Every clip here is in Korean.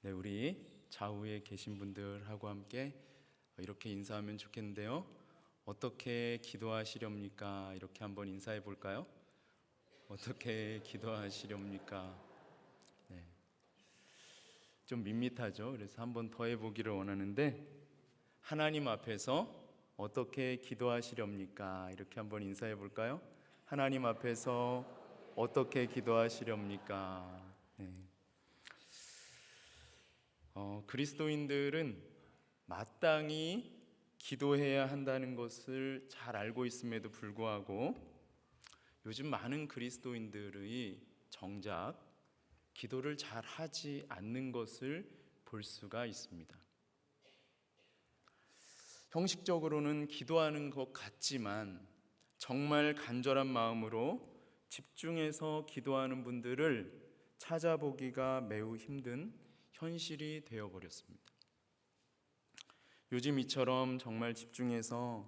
네, 우리 좌우에 계신 분들하고 함께 이렇게 인사하면 좋겠는데요. 어떻게 기도하시렵니까? 이렇게 한번 인사해 볼까요? 어떻게 기도하시렵니까? 네, 좀 밋밋하죠. 그래서 한번 더 해보기를 원하는데, 하나님 앞에서 어떻게 기도하시렵니까? 이렇게 한번 인사해 볼까요? 하나님 앞에서 어떻게 기도하시렵니까? 네. 그리스도인들은 마땅히 기도해야 한다는 것을 잘 알고 있음에도 불구하고 요즘 많은 그리스도인들의 정작 기도를 잘 하지 않는 것을 볼 수가 있습니다. 형식적으로는 기도하는 것 같지만 정말 간절한 마음으로 집중해서 기도하는 분들을 찾아보기가 매우 힘든 현실이 되어버렸습니다. 요즘 이처럼 정말 집중해서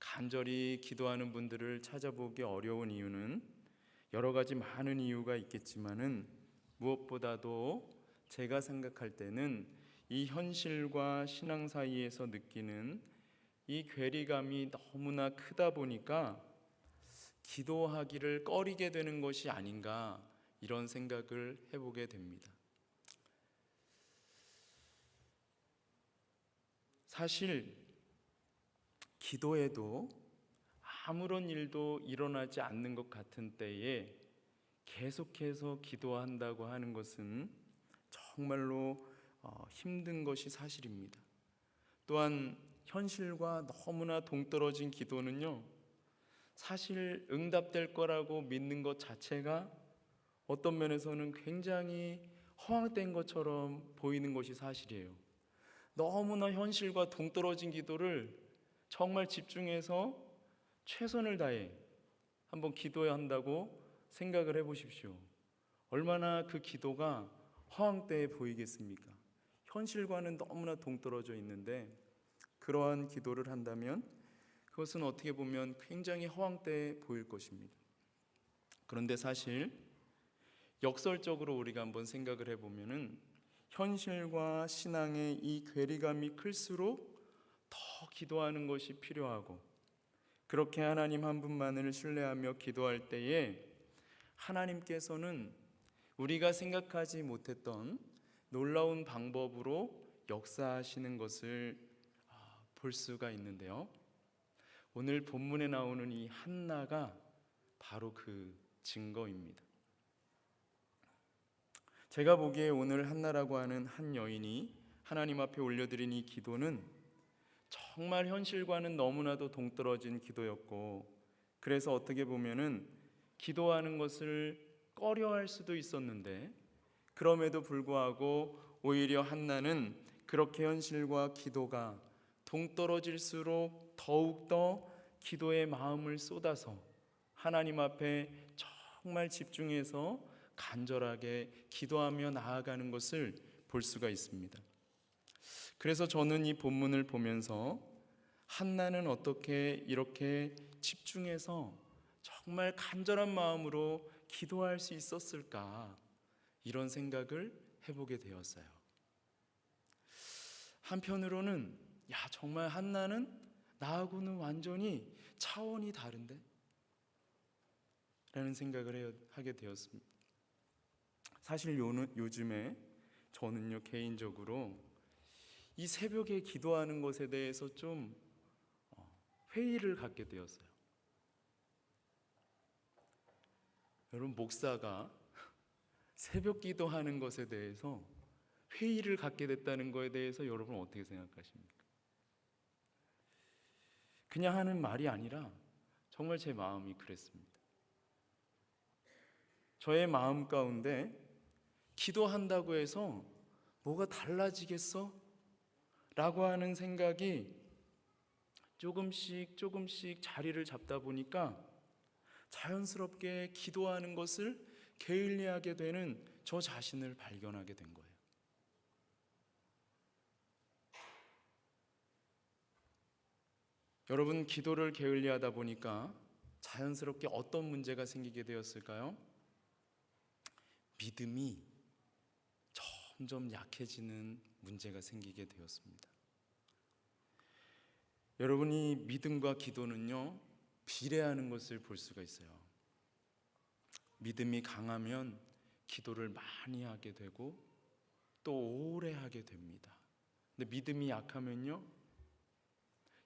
간절히 기도하는 분들을 찾아보기 어려운 이유는 여러 가지 많은 이유가 있겠지만은 무엇보다도 제가 생각할 때는 이 현실과 신앙 사이에서 느끼는 이 괴리감이 너무나 크다 보니까 기도하기를 꺼리게 되는 것이 아닌가, 이런 생각을 해보게 됩니다. 사실 기도해도 아무런 일도 일어나지 않는 것 같은 때에 계속해서 기도한다고 하는 것은 정말로 힘든 것이 사실입니다. 또한 현실과 너무나 동떨어진 기도는요, 사실 응답될 거라고 믿는 것 자체가 어떤 면에서는 굉장히 허황된 것처럼 보이는 것이 사실이에요. 너무나 현실과 동떨어진 기도를 정말 집중해서 최선을 다해 한번 기도해야 한다고 생각을 해보십시오. 얼마나 그 기도가 허황되어 보이겠습니까? 현실과는 너무나 동떨어져 있는데 그러한 기도를 한다면 그것은 어떻게 보면 굉장히 허황되어 보일 것입니다. 그런데 사실 역설적으로 우리가 한번 생각을 해보면은 현실과 신앙의 이 괴리감이 클수록 더 기도하는 것이 필요하고, 그렇게 하나님 한 분만을 신뢰하며 기도할 때에 하나님께서는 우리가 생각하지 못했던 놀라운 방법으로 역사하시는 것을 볼 수가 있는데요. 오늘 본문에 나오는 이 한나가 바로 그 증거입니다. 제가 보기에 오늘 한나라고 하는 한 여인이 하나님 앞에 올려드린 이 기도는 정말 현실과는 너무나도 동떨어진 기도였고, 그래서 어떻게 보면은 기도하는 것을 꺼려할 수도 있었는데, 그럼에도 불구하고 오히려 한나는 그렇게 현실과 기도가 동떨어질수록 더욱더 기도의 마음을 쏟아서 하나님 앞에 정말 집중해서 간절하게 기도하며 나아가는 것을 볼 수가 있습니다. 그래서 저는 이 본문을 보면서 한나는 어떻게 이렇게 집중해서 정말 간절한 마음으로 기도할 수 있었을까, 이런 생각을 해보게 되었어요. 한편으로는 정말 한나는 나하고는 완전히 차원이 다른데? 라는 생각을 하게 되었습니다. 사실 요즘에 저는요, 개인적으로 이 새벽에 기도하는 것에 대해서 좀 회의를 갖게 되었어요. 여러분, 목사가 새벽 기도하는 것에 대해서 회의를 갖게 됐다는 것에 대해서 여러분 어떻게 생각하십니까? 그냥 하는 말이 아니라 정말 제 마음이 그랬습니다. 저의 마음 가운데 기도한다고 해서 뭐가 달라지겠어? 라고 하는 생각이 조금씩 자리를 잡다 보니까 자연스럽게 기도하는 것을 게을리하게 되는 저 자신을 발견하게 된 거예요. 여러분, 기도를 게을리하다 보니까 자연스럽게 어떤 문제가 생기게 되었을까요? 믿음이 점점 약해지는 문제가 생기게 되었습니다. 여러분이 믿음과 기도는요, 비례하는 것을 볼 수가 있어요. 믿음이 강하면 기도를 많이 하게 되고 또 오래 하게 됩니다. 근데 믿음이 약하면요,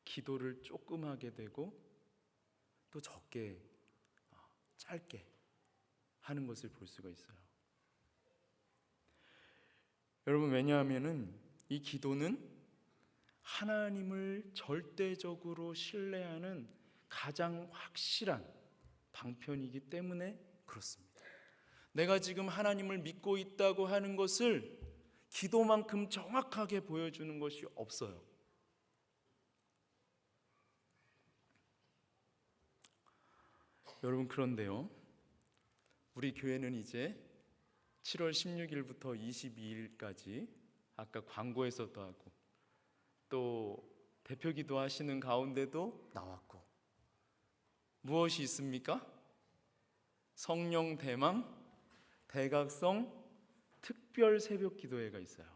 기도를 조금 하게 되고 또 적게, 짧게 하는 것을 볼 수가 있어요. 여러분, 왜냐하면은 이 기도는 하나님을 절대적으로 신뢰하는 가장 확실한 방편이기 때문에 그렇습니다. 내가 지금 하나님을 믿고 있다고 하는 것을 기도만큼 정확하게 보여주는 것이 없어요. 여러분, 그런데요, 우리 교회는 이제 7월 16일부터 22일까지 아까 광고에서도 하고 또 대표기도 하시는 가운데도 나왔고, 무엇이 있습니까? 성령 대망 대각성 특별 새벽 기도회가 있어요.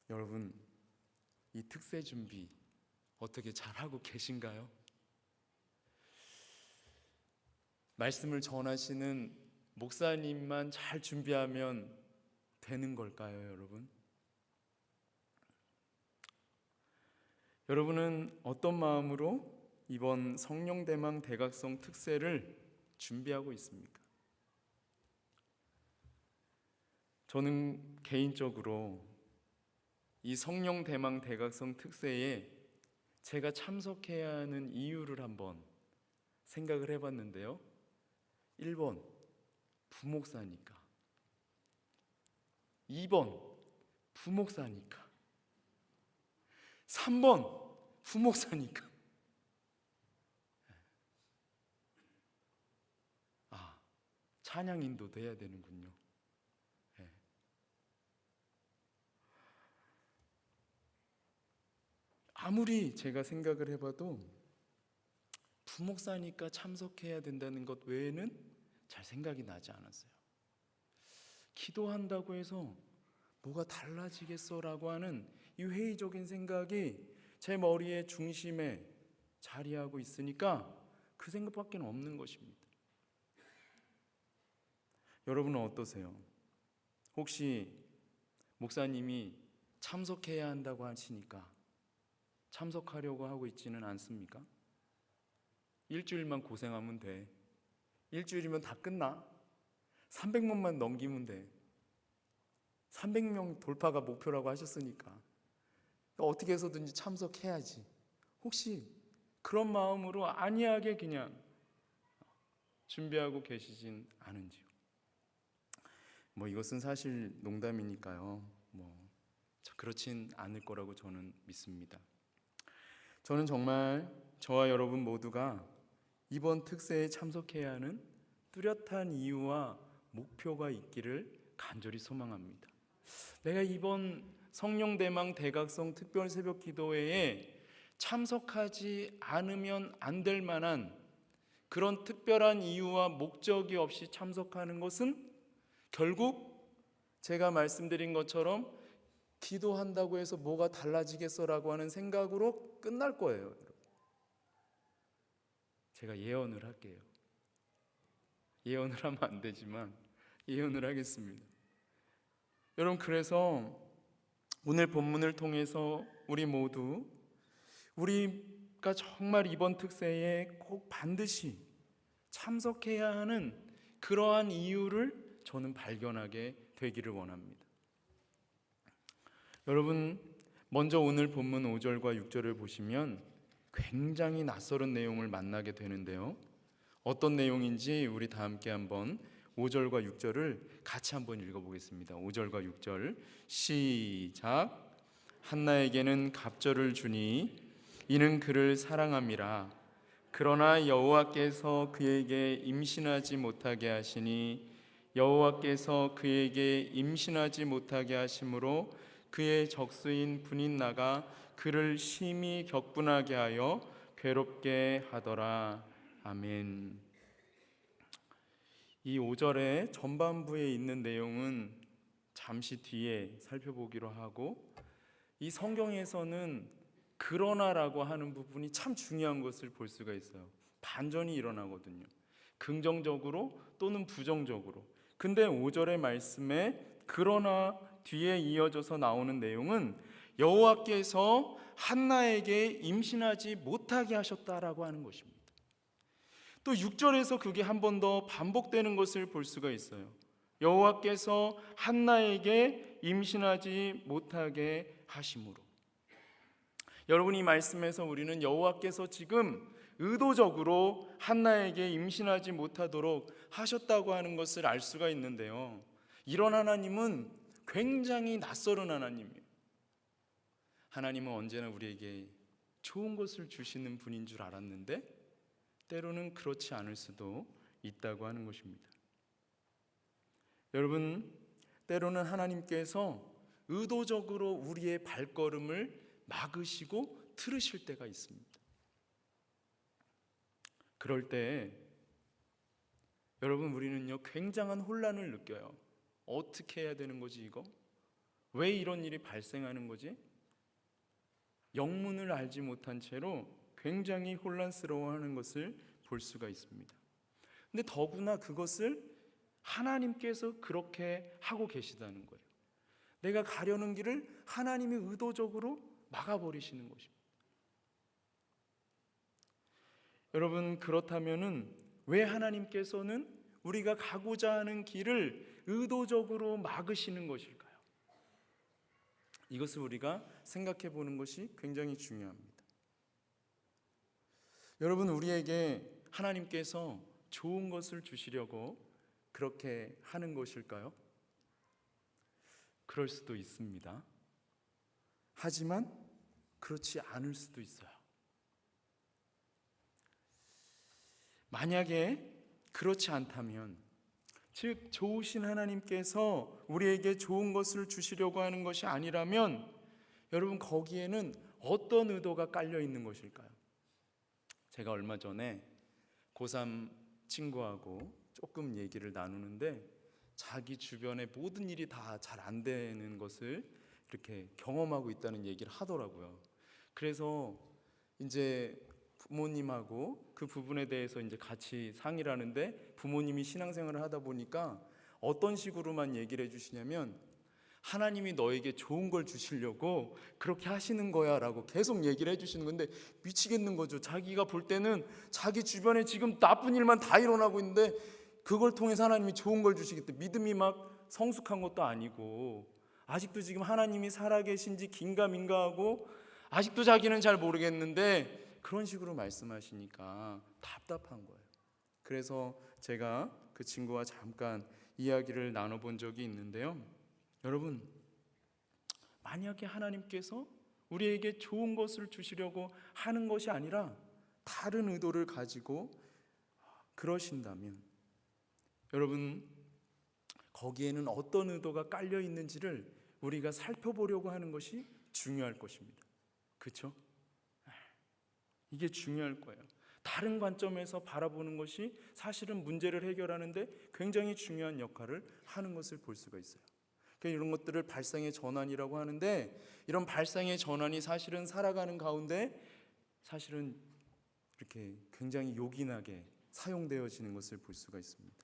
여러분, 이 특세 준비 어떻게 잘하고 계신가요? 말씀을 전하시는 목사님만 잘 준비하면 되는 걸까요, 여러분? 여러분은 어떤 마음으로 이번 성령대망 대각성 특세를 준비하고 있습니까? 저는 개인적으로 이 성령대망 대각성 특세에 제가 참석해야 하는 이유를 한번 생각을 해봤는데요. 1번, 부목사니까. 2번, 부목사니까. 3번, 부목사니까. 찬양 인도도 해야 되는군요. 아무리 제가 생각을 해봐도 부목사니까 참석해야 된다는 것 외에는 잘 생각이 나지 않았어요. 기도한다고 해서 뭐가 달라지겠어라고 하는 이 회의적인 생각이 제 머리의 중심에 자리하고 있으니까 그 생각밖에 없는 것입니다. 여러분은 어떠세요? 혹시 목사님이 참석해야 한다고 하시니까 참석하려고 하고 있지는 않습니까? 일주일만 고생하면 돼. 일주일이면 다 끝나. 300명만 넘기면 돼. 300명 돌파가 목표라고 하셨으니까 어떻게 해서든지 참석해야지. 혹시 그런 마음으로 안이하게 그냥 준비하고 계시진 않은지요? 이것은 사실 농담이니까요. 그렇진 않을 거라고 저는 믿습니다. 저는 정말 저와 여러분 모두가 이번 특세에 참석해야 하는 뚜렷한 이유와 목표가 있기를 간절히 소망합니다. 내가 이번 성령대망 대각성 특별 새벽 기도회에 참석하지 않으면 안 될 만한 그런 특별한 이유와 목적이 없이 참석하는 것은 결국 제가 말씀드린 것처럼 기도한다고 해서 뭐가 달라지겠어라고 하는 생각으로 끝날 거예요. 제가 예언을 할게요. 예언을 하면 안 되지만 예언을 하겠습니다. 여러분, 그래서 오늘 본문을 통해서 우리 모두 우리가 정말 이번 특세에 꼭 반드시 참석해야 하는 그러한 이유를 저는 발견하게 되기를 원합니다. 여러분, 먼저 오늘 본문 5절과 6절을 보시면 굉장히 낯설은 내용을 만나게 되는데요. 어떤 내용인지 우리 다 함께 한번 5절과 6절을 같이 한번 읽어보겠습니다. 5절과 6절 시작. 한나에게는 갑절을 주니 이는 그를 사랑함이라. 그러나 여호와께서 그에게 임신하지 못하게 하시니 여호와께서 그에게 임신하지 못하게 하심으로 그의 적수인 분인나가 그를 심히 격분하게 하여 괴롭게 하더라. 아멘. 이 5절의 전반부에 있는 내용은 잠시 뒤에 살펴보기로 하고, 이 성경에서는 그러나라고 하는 부분이 참 중요한 것을 볼 수가 있어요. 반전이 일어나거든요. 긍정적으로 또는 부정적으로. 근데 5절의 말씀에 그러나 뒤에 이어져서 나오는 내용은 여호와께서 한나에게 임신하지 못하게 하셨다라고 하는 것입니다. 또 6절에서 그게 한 번 더 반복되는 것을 볼 수가 있어요. 여호와께서 한나에게 임신하지 못하게 하심으로. 여러분, 이 말씀에서 우리는 여호와께서 지금 의도적으로 한나에게 임신하지 못하도록 하셨다고 하는 것을 알 수가 있는데요, 이런 하나님은 굉장히 낯설은 하나님이에요. 하나님은 언제나 우리에게 좋은 것을 주시는 분인 줄 알았는데 때로는 그렇지 않을 수도 있다고 하는 것입니다. 여러분, 때로는 하나님께서 의도적으로 우리의 발걸음을 막으시고 틀으실 때가 있습니다. 그럴 때 여러분, 우리는요 굉장한 혼란을 느껴요. 어떻게 해야 되는 거지 이거? 왜 이런 일이 발생하는 거지? 영문을 알지 못한 채로 굉장히 혼란스러워하는 것을 볼 수가 있습니다. 근데 더구나 그것을 하나님께서 그렇게 하고 계시다는 거예요. 내가 가려는 길을 하나님이 의도적으로 막아버리시는 것입니다. 여러분, 그렇다면은 왜 하나님께서는 우리가 가고자 하는 길을 의도적으로 막으시는 것일까요? 이것을 우리가 생각해 보는 것이 굉장히 중요합니다. 여러분, 우리에게 하나님께서 좋은 것을 주시려고 그렇게 하는 것일까요? 그럴 수도 있습니다. 하지만 그렇지 않을 수도 있어요. 만약에 그렇지 않다면, 즉 좋으신 하나님께서 우리에게 좋은 것을 주시려고 하는 것이 아니라면, 여러분 거기에는 어떤 의도가 깔려 있는 것일까요? 제가 얼마 전에 고3 친구하고 조금 얘기를 나누는데 자기 주변에 모든 일이 다 잘 안 되는 것을 이렇게 경험하고 있다는 얘기를 하더라고요. 그래서 이제 부모님하고 그 부분에 대해서 이제 같이 상의를 하는데, 부모님이 신앙생활을 하다 보니까 어떤 식으로만 얘기를 해주시냐면, 하나님이 너에게 좋은 걸 주시려고 그렇게 하시는 거야 라고 계속 얘기를 해주시는 건데, 미치겠는 거죠. 자기가 볼 때는 자기 주변에 지금 나쁜 일만 다 일어나고 있는데 그걸 통해서 하나님이 좋은 걸 주시겠다. 믿음이 막 성숙한 것도 아니고 아직도 지금 하나님이 살아계신지 긴가민가하고 아직도 자기는 잘 모르겠는데 그런 식으로 말씀하시니까 답답한 거예요. 그래서 제가 그 친구와 잠깐 이야기를 나눠본 적이 있는데요, 여러분, 만약에 하나님께서 우리에게 좋은 것을 주시려고 하는 것이 아니라 다른 의도를 가지고 그러신다면, 여러분 거기에는 어떤 의도가 깔려 있는지를 우리가 살펴보려고 하는 것이 중요할 것입니다. 그렇죠? 이게 중요할 거예요. 다른 관점에서 바라보는 것이 사실은 문제를 해결하는데 굉장히 중요한 역할을 하는 것을 볼 수가 있어요. 이런 것들을 발상의 전환이라고 하는데, 이런 발상의 전환이 사실은 살아가는 가운데 사실은 이렇게 굉장히 요긴하게 사용되어지는 것을 볼 수가 있습니다.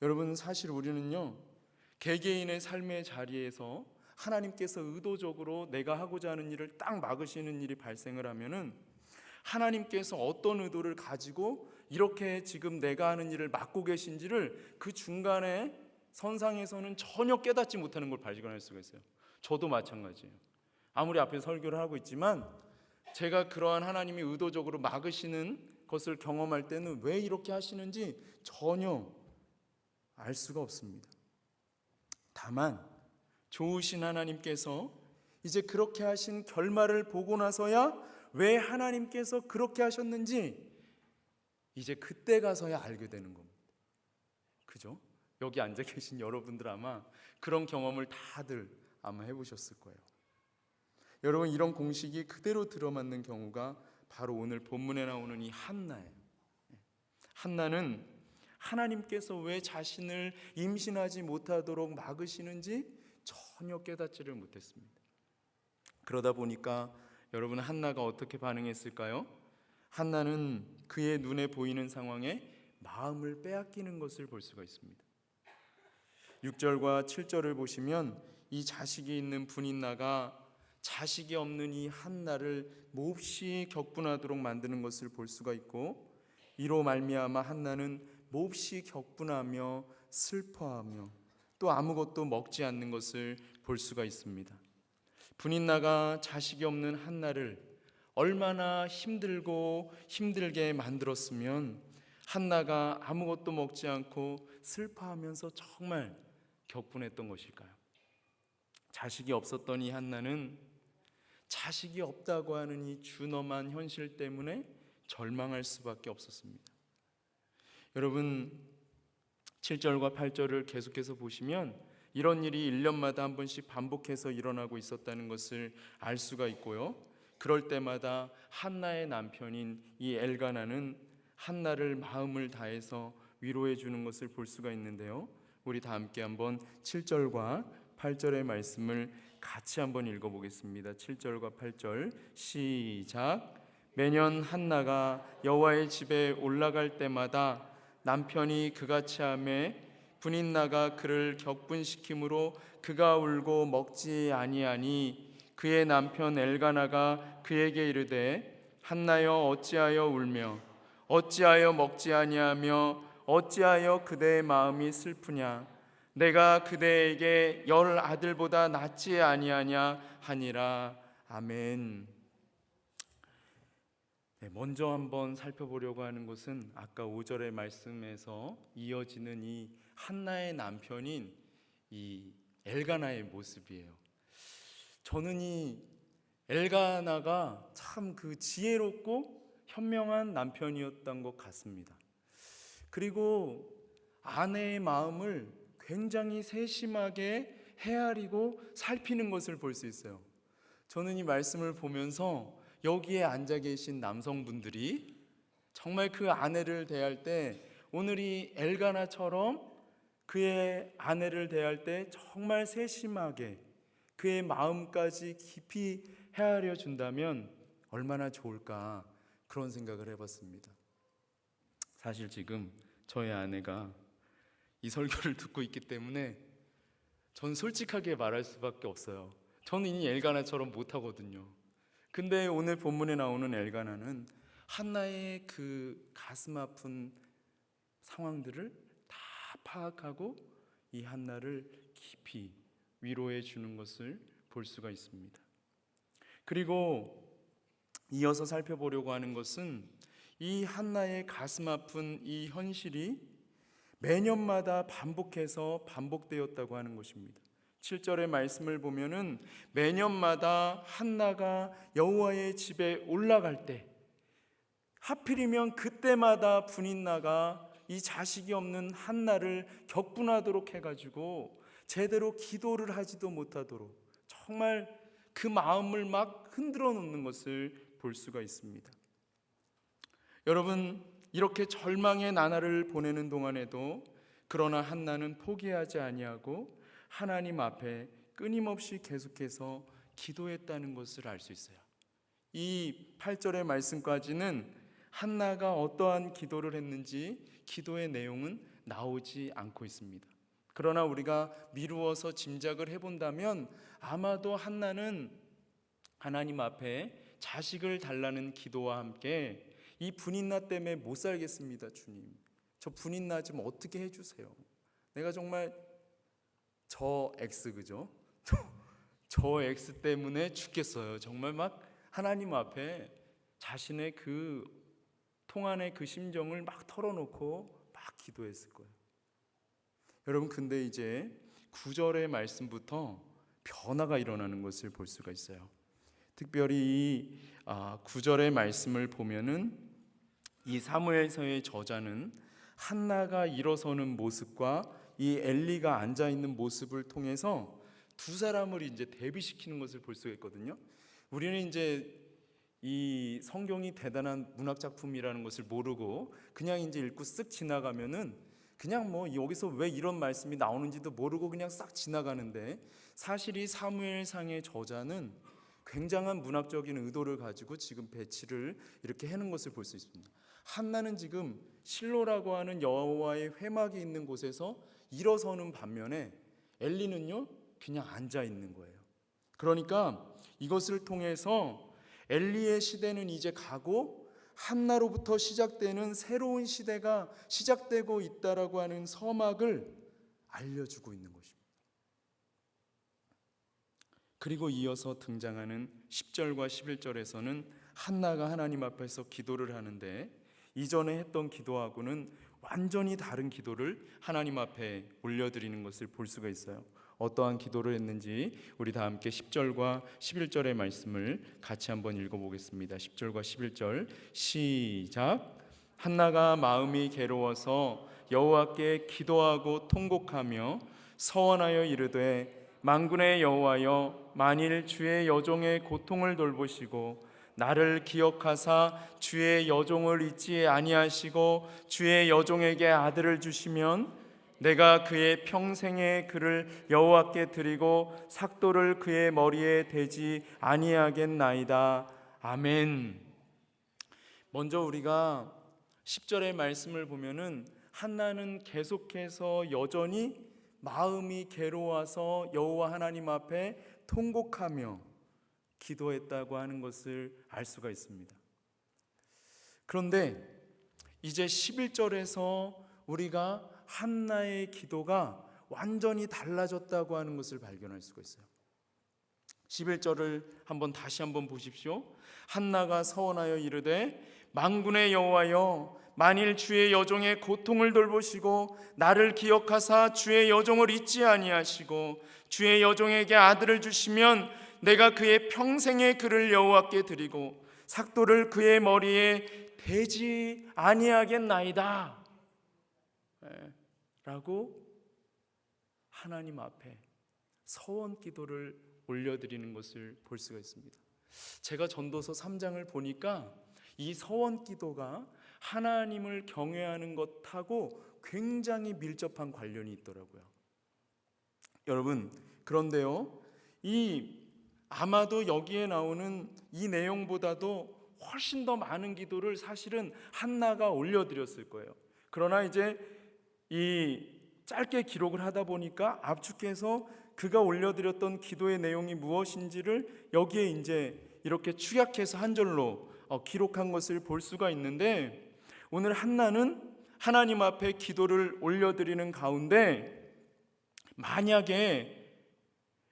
여러분, 사실 우리는요 개개인의 삶의 자리에서 하나님께서 의도적으로 내가 하고자 하는 일을 딱 막으시는 일이 발생을 하면은, 하나님께서 어떤 의도를 가지고 이렇게 지금 내가 하는 일을 막고 계신지를 그 중간에 선상에서는 전혀 깨닫지 못하는 걸 발견할 수가 있어요. 저도 마찬가지예요. 아무리 앞에서 설교를 하고 있지만 제가 그러한 하나님이 의도적으로 막으시는 것을 경험할 때는 왜 이렇게 하시는지 전혀 알 수가 없습니다. 다만 좋으신 하나님께서 이제 그렇게 하신 결말을 보고 나서야 왜 하나님께서 그렇게 하셨는지 이제 그때 가서야 알게 되는 겁니다. 그죠? 여기 앉아 계신 여러분들 아마 그런 경험을 다들 아마 해보셨을 거예요. 여러분, 이런 공식이 그대로 들어맞는 경우가 바로 오늘 본문에 나오는 이 한나예요. 한나는 하나님께서 왜 자신을 임신하지 못하도록 막으시는지 전혀 깨닫지를 못했습니다. 그러다 보니까 여러분, 한나가 어떻게 반응했을까요? 한나는 그의 눈에 보이는 상황에 마음을 빼앗기는 것을 볼 수가 있습니다. 6절과 7절을 보시면 이 자식이 있는 분인나가 자식이 없는 이 한나를 몹시 격분하도록 만드는 것을 볼 수가 있고, 이로 말미암아 한나는 몹시 격분하며 슬퍼하며 또 아무것도 먹지 않는 것을 볼 수가 있습니다. 분인나가 자식이 없는 한나를 얼마나 힘들고 힘들게 만들었으면 한나가 아무것도 먹지 않고 슬퍼하면서 정말 격분했던 것일까요? 자식이 없었던 이 한나는 자식이 없다고 하는 이 준엄한 현실 때문에 절망할 수밖에 없었습니다. 여러분, 7절과 8절을 계속해서 보시면 이런 일이 1년마다 한 번씩 반복해서 일어나고 있었다는 것을 알 수가 있고요. 그럴 때마다 한나의 남편인 이 엘가나는 한나를 마음을 다해서 위로해 주는 것을 볼 수가 있는데요. 우리 다 함께 한번 7절과 8절의 말씀을 같이 한번 읽어보겠습니다. 7절과 8절 시작. 매년 한나가 여호와의 집에 올라갈 때마다 남편이 그같이 하매 분인나가 그를 격분시키므로 그가 울고 먹지 아니하니 그의 남편 엘가나가 그에게 이르되 한나여 어찌하여 울며 어찌하여 먹지 아니하며 어찌하여 그대의 마음이 슬프냐 내가 그대에게 10 아들보다 낫지 아니하냐 하니라. 아멘. 먼저 한번 살펴보려고 하는 것은 아까 5절의 말씀에서 이어지는 이 한나의 남편인 이 엘가나의 모습이에요. 저는 이 엘가나가 참 그 지혜롭고 현명한 남편이었던 것 같습니다. 그리고 아내의 마음을 굉장히 세심하게 헤아리고 살피는 것을 볼 수 있어요. 저는 이 말씀을 보면서 여기에 앉아 계신 남성분들이 정말 그 아내를 대할 때 오늘 이 엘가나처럼 그의 아내를 대할 때 정말 세심하게 그의 마음까지 깊이 헤아려 준다면 얼마나 좋을까, 그런 생각을 해봤습니다. 사실 지금 저의 아내가 이 설교를 듣고 있기 때문에 전 솔직하게 말할 수밖에 없어요. 저는 이 엘가나처럼 못하거든요. 근데 오늘 본문에 나오는 엘가나는 한나의 그 가슴 아픈 상황들을 다 파악하고 이 한나를 깊이 위로해 주는 것을 볼 수가 있습니다. 그리고 이어서 살펴보려고 하는 것은 이 한나의 가슴 아픈 이 현실이 매년마다 반복되었다고 하는 것입니다. 7절의 말씀을 보면은 매년마다 한나가 여호와의 집에 올라갈 때 하필이면 그때마다 분인나가 이 자식이 없는 한나를 격분하도록 해가지고 제대로 기도를 하지도 못하도록 정말 그 마음을 막 흔들어 놓는 것을 볼 수가 있습니다. 여러분, 이렇게 절망의 나날을 보내는 동안에도 그러나 한나는 포기하지 아니하고 하나님 앞에 끊임없이 계속해서 기도했다는 것을 알 수 있어요. 이 8절의 말씀까지는 한나가 어떠한 기도를 했는지 기도의 내용은 나오지 않고 있습니다. 그러나 우리가 미루어서 짐작을 해본다면 아마도 한나는 하나님 앞에 자식을 달라는 기도와 함께 이 분인나 때문에 못 살겠습니다. 주님, 저 분인나 좀 어떻게 해주세요. 내가 정말 저 X, 그죠? 저 X 때문에 죽겠어요. 정말 막 하나님 앞에 자신의 그 통안의 그 심정을 막 털어놓고 막 기도했을 거예요. 여러분, 근데 이제 9절의 말씀부터 변화가 일어나는 것을 볼 수가 있어요. 특별히 이 9절의 말씀을 보면은 이 사무엘서의 저자는 한나가 일어서는 모습과 이 엘리가 앉아 있는 모습을 통해서 두 사람을 이제 대비시키는 것을 볼 수가 있거든요. 우리는 이제 이 성경이 대단한 문학 작품이라는 것을 모르고 그냥 이제 읽고 쓱 지나가면은 그냥 뭐 여기서 왜 이런 말씀이 나오는지도 모르고 그냥 싹 지나가는데, 사실 이 사무엘상의 저자는 굉장한 문학적인 의도를 가지고 지금 배치를 이렇게 해놓은 것을 볼 수 있습니다. 한나는 지금 실로라고 하는 여호와의 회막이 있는 곳에서 일어서는 반면에 엘리는요 그냥 앉아 있는 거예요. 그러니까 이것을 통해서 엘리의 시대는 이제 가고 한나로부터 시작되는 새로운 시대가 시작되고 있다라고 하는 서막을 알려주고 있는 것입니다. 그리고 이어서 등장하는 10절과 11절에서는 한나가 하나님 앞에서 기도를 하는데, 이전에 했던 기도하고는 완전히 다른 기도를 하나님 앞에 올려드리는 것을 볼 수가 있어요. 어떠한 기도를 했는지 우리 다 함께 10절과 11절의 말씀을 같이 한번 읽어보겠습니다. 10절과 11절 시작. 한나가 마음이 괴로워서 여호와께 기도하고 통곡하며 서원하여 이르되, 만군의 여호와여, 만일 주의 여종의 고통을 돌보시고 나를 기억하사 주의 여종을 잊지 아니하시고 주의 여종에게 아들을 주시면 내가 그의 평생의 그를 여호와께 드리고 삭도를 그의 머리에 대지 아니하겠나이다. 아멘. 먼저 우리가 10절의 말씀을 보면은 한나는 계속해서 여전히 마음이 괴로워서 여호와 하나님 앞에 통곡하며 기도했다고 하는 것을 알 수가 있습니다. 그런데 이제 11절에서 우리가 한나의 기도가 완전히 달라졌다고 하는 것을 발견할 수가 있어요. 11절을 다시 한번 보십시오. 한나가 서원하여 이르되, 만군의 여호와여, 만일 주의 여종의 고통을 돌보시고 나를 기억하사 주의 여종을 잊지 아니하시고 주의 여종에게 아들을 주시면 내가 그의 평생의 그를 여호와께 드리고 삭도를 그의 머리에 대지 아니하겠나이다 라고 하나님 앞에 서원 기도를 올려드리는 것을 볼 수가 있습니다. 제가 전도서 3장을 보니까 이 서원 기도가 하나님을 경외하는 것하고 굉장히 밀접한 관련이 있더라고요. 여러분, 그런데요, 아마도 여기에 나오는 이 내용보다도 훨씬 더 많은 기도를 사실은 한나가 올려드렸을 거예요. 그러나 이제 이 짧게 기록을 하다 보니까 압축해서 그가 올려드렸던 기도의 내용이 무엇인지를 여기에 이제 이렇게 축약해서 한 절로 기록한 것을 볼 수가 있는데, 오늘 한나는 하나님 앞에 기도를 올려드리는 가운데, 만약에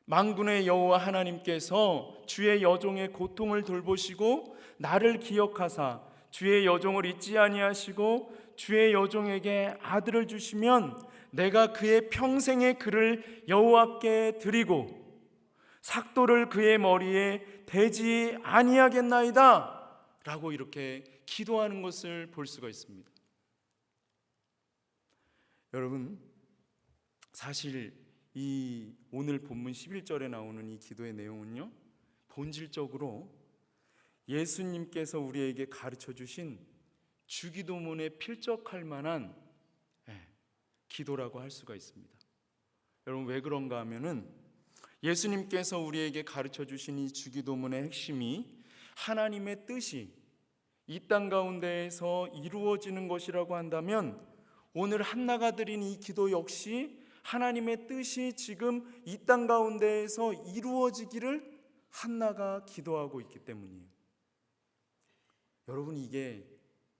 만군의 여호와 하나님께서 주의 여종의 고통을 돌보시고 나를 기억하사 주의 여종을 잊지 아니하시고 주의 여종에게 아들을 주시면 내가 그의 평생의 그를 여호와께 드리고 삭도를 그의 머리에 대지 아니하겠나이다 라고 이렇게 기도하는 것을 볼 수가 있습니다. 여러분, 사실 이 오늘 본문 11절에 나오는 이 기도의 내용은요, 본질적으로 예수님께서 우리에게 가르쳐 주신 주기도문에 필적할 만한 기도라고 할 수가 있습니다. 여러분, 왜 그런가 하면은 예수님께서 우리에게 가르쳐 주신 이 주기도문의 핵심이 하나님의 뜻이 이 땅 가운데에서 이루어지는 것이라고 한다면, 오늘 한나가 드린 이 기도 역시 하나님의 뜻이 지금 이 땅 가운데에서 이루어지기를 한나가 기도하고 있기 때문이에요. 여러분, 이게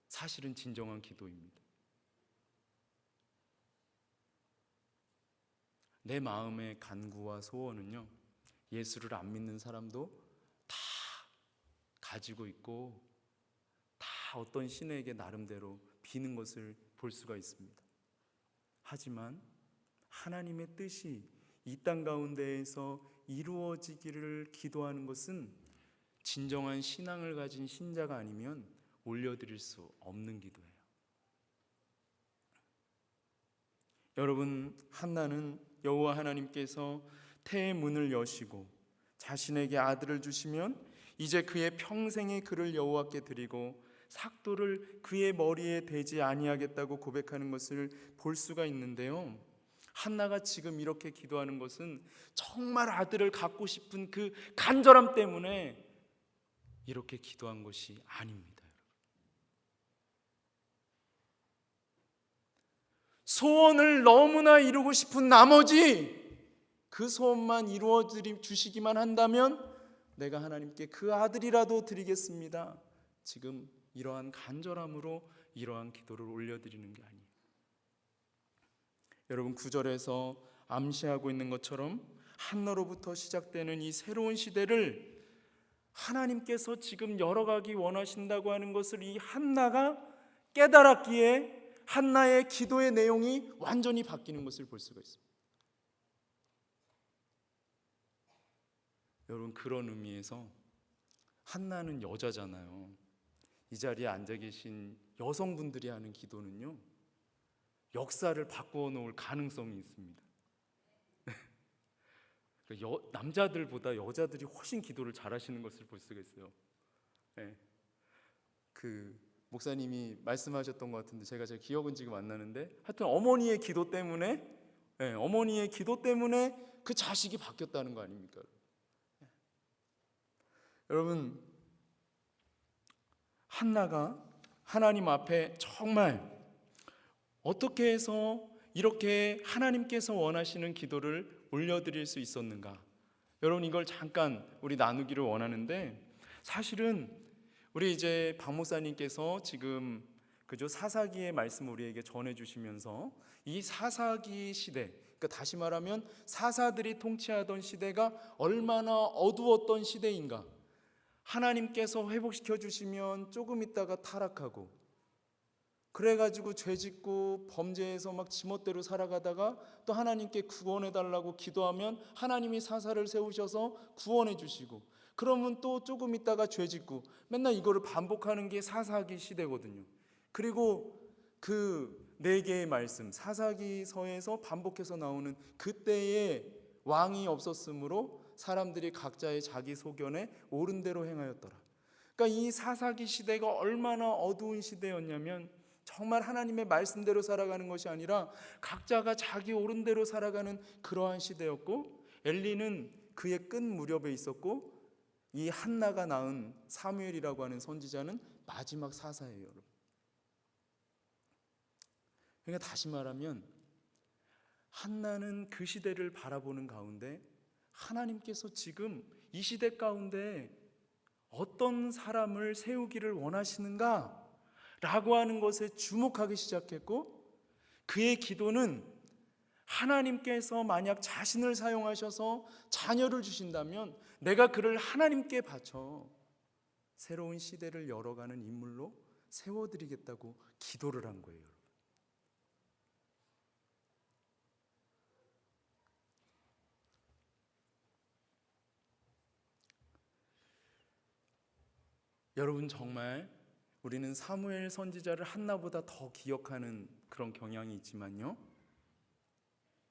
사실은 진정한 기도입니다. 내 마음의 간구와 소원은요, 예수를 안 믿는 사람도 다 가지고 있고 다 어떤 신에게 나름대로 비는 것을 볼 수가 있습니다. 하지만 하나님의 뜻이 이 땅 가운데에서 이루어지기를 기도하는 것은 진정한 신앙을 가진 신자가 아니면 올려드릴 수 없는 기도예요. 여러분, 한나는 여호와 하나님께서 태의 문을 여시고 자신에게 아들을 주시면 이제 그의 평생의 그를 여호와께 드리고 삭도를 그의 머리에 대지 아니하겠다고 고백하는 것을 볼 수가 있는데요. 한나가 지금 이렇게 기도하는 것은 정말 아들을 갖고 싶은 그 간절함 때문에 이렇게 기도한 것이 아닙니다. 소원을 너무나 이루고 싶은 나머지 그 소원만 이루어 주시기만 한다면 내가 하나님께 그 아들이라도 드리겠습니다. 지금 이러한 간절함으로 이러한 기도를 올려드리는 게 아니에요. 여러분, 9절에서 암시하고 있는 것처럼 한나로부터 시작되는 이 새로운 시대를 하나님께서 지금 열어가기 원하신다고 하는 것을 이 한나가 깨달았기에 한나의 기도의 내용이 완전히 바뀌는 것을 볼 수가 있습니다. 여러분, 그런 의미에서 한나는 여자잖아요. 이 자리에 앉아 계신 여성분들이 하는 기도는요, 역사를 바꾸어 놓을 가능성이 있습니다. 남자들보다 여자들이 훨씬 기도를 잘하시는 것을 볼 수가 있어요. 그 목사님이 말씀하셨던 것 같은데 제가 제 기억은 지금 안 나는데 하여튼 어머니의 기도 때문에 그 자식이 바뀌었다는 거 아닙니까? 여러분, 한나가 하나님 앞에 정말 어떻게 해서 이렇게 하나님께서 원하시는 기도를 올려드릴 수 있었는가? 여러분, 이걸 잠깐 우리 나누기를 원하는데, 사실은 우리 이제 박 목사님께서 지금 그죠, 사사기의 말씀을 우리에게 전해주시면서 이 사사기 시대, 그러니까 다시 말하면 사사들이 통치하던 시대가 얼마나 어두웠던 시대인가, 하나님께서 회복시켜 주시면 조금 있다가 타락하고, 그래가지고 죄짓고 범죄해서 막 지멋대로 살아가다가 또 하나님께 구원해 달라고 기도하면 하나님이 사사를 세우셔서 구원해 주시고, 그러면 또 조금 있다가 죄짓고, 맨날 이거를 반복하는 게 사사기 시대거든요. 그리고 그 네 개의 말씀, 사사기서에서 반복해서 나오는 그때의 왕이 없었으므로 사람들이 각자의 자기 소견에 옳은 대로 행하였더라. 그러니까 이 사사기 시대가 얼마나 어두운 시대였냐면, 정말 하나님의 말씀대로 살아가는 것이 아니라 각자가 자기 옳은 대로 살아가는 그러한 시대였고, 엘리는 그의 끝 무렵에 있었고, 이 한나가 낳은 사무엘이라고 하는 선지자는 마지막 사사예요, 여러분. 그러니까 다시 말하면 한나는 그 시대를 바라보는 가운데 하나님께서 지금 이 시대 가운데 어떤 사람을 세우기를 원하시는가 라고 하는 것에 주목하기 시작했고, 그의 기도는 하나님께서 만약 자신을 사용하셔서 자녀를 주신다면 내가 그를 하나님께 바쳐 새로운 시대를 열어가는 인물로 세워드리겠다고 기도를 한 거예요. 여러분, 정말 우리는 사무엘 선지자를 한나보다 더 기억하는 그런 경향이 있지만요,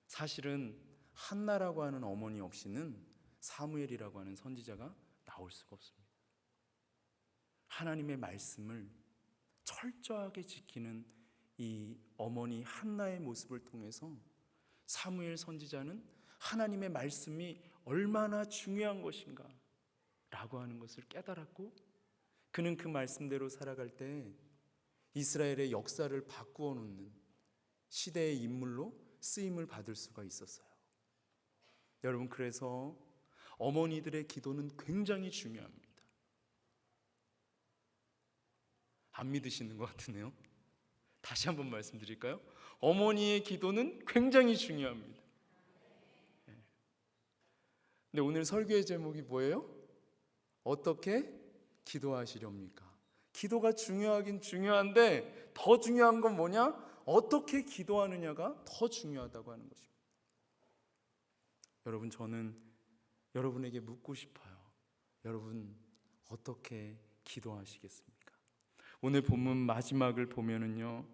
사실은 한나라고 하는 어머니 없이는 사무엘이라고 하는 선지자가 나올 수가 없습니다. 하나님의 말씀을 철저하게 지키는 이 어머니 한나의 모습을 통해서 사무엘 선지자는 하나님의 말씀이 얼마나 중요한 것인가 라고 하는 것을 깨달았고, 그는 그 말씀대로 살아갈 때 이스라엘의 역사를 바꾸어 놓는 시대의 인물로 쓰임을 받을 수가 있었어요. 여러분, 그래서 어머니들의 기도는 굉장히 중요합니다. 안 믿으시는 것 같으네요. 다시 한번 말씀드릴까요? 어머니의 기도는 굉장히 중요합니다. 근데 오늘 설교의 제목이 뭐예요? 어떻게 기도하시렵니까? 기도가 중요하긴 중요한데 더 중요한 건 뭐냐? 어떻게 기도하느냐가 더 중요하다고 하는 것입니다. 여러분, 저는 여러분에게 묻고 싶어요. 여러분, 어떻게 기도하시겠습니까? 오늘 본문 마지막을 보면은요,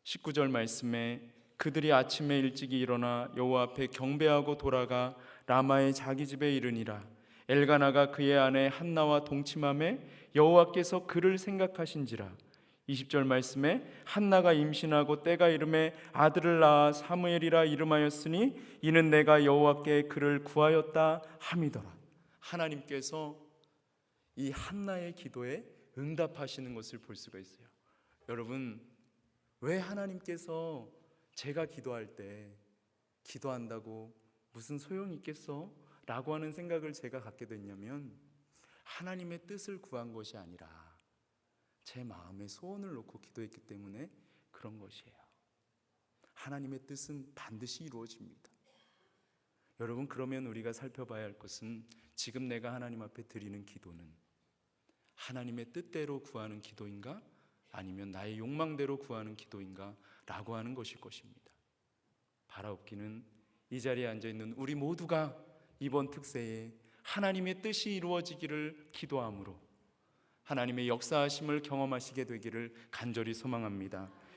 19절 말씀에 그들이 아침에 일찍이 일어나 여호와 앞에 경배하고 돌아가 라마의 자기 집에 이르니라. 엘가나가 그의 아내 한나와 동침함에 여호와께서 그를 생각하신지라. 20절 말씀에 한나가 임신하고 때가 이름에 아들을 낳아 사무엘이라 이름하였으니 이는 내가 여호와께 그를 구하였다 함이더라. 하나님께서 이 한나의 기도에 응답하시는 것을 볼 수가 있어요. 여러분, 왜 하나님께서 제가 기도할 때 기도한다고 무슨 소용이 있겠어? 라고 하는 생각을 제가 갖게 됐냐면, 하나님의 뜻을 구한 것이 아니라 제 마음에 소원을 놓고 기도했기 때문에 그런 것이에요. 하나님의 뜻은 반드시 이루어집니다. 여러분, 그러면 우리가 살펴봐야 할 것은 지금 내가 하나님 앞에 드리는 기도는 하나님의 뜻대로 구하는 기도인가? 아니면 나의 욕망대로 구하는 기도인가? 라고 하는 것일 것입니다. 바라옵기는 이 자리에 앉아있는 우리 모두가 이번 특세에 하나님의 뜻이 이루어지기를 기도함으로 하나님의 역사하심을 경험하시게 되기를 간절히 소망합니다.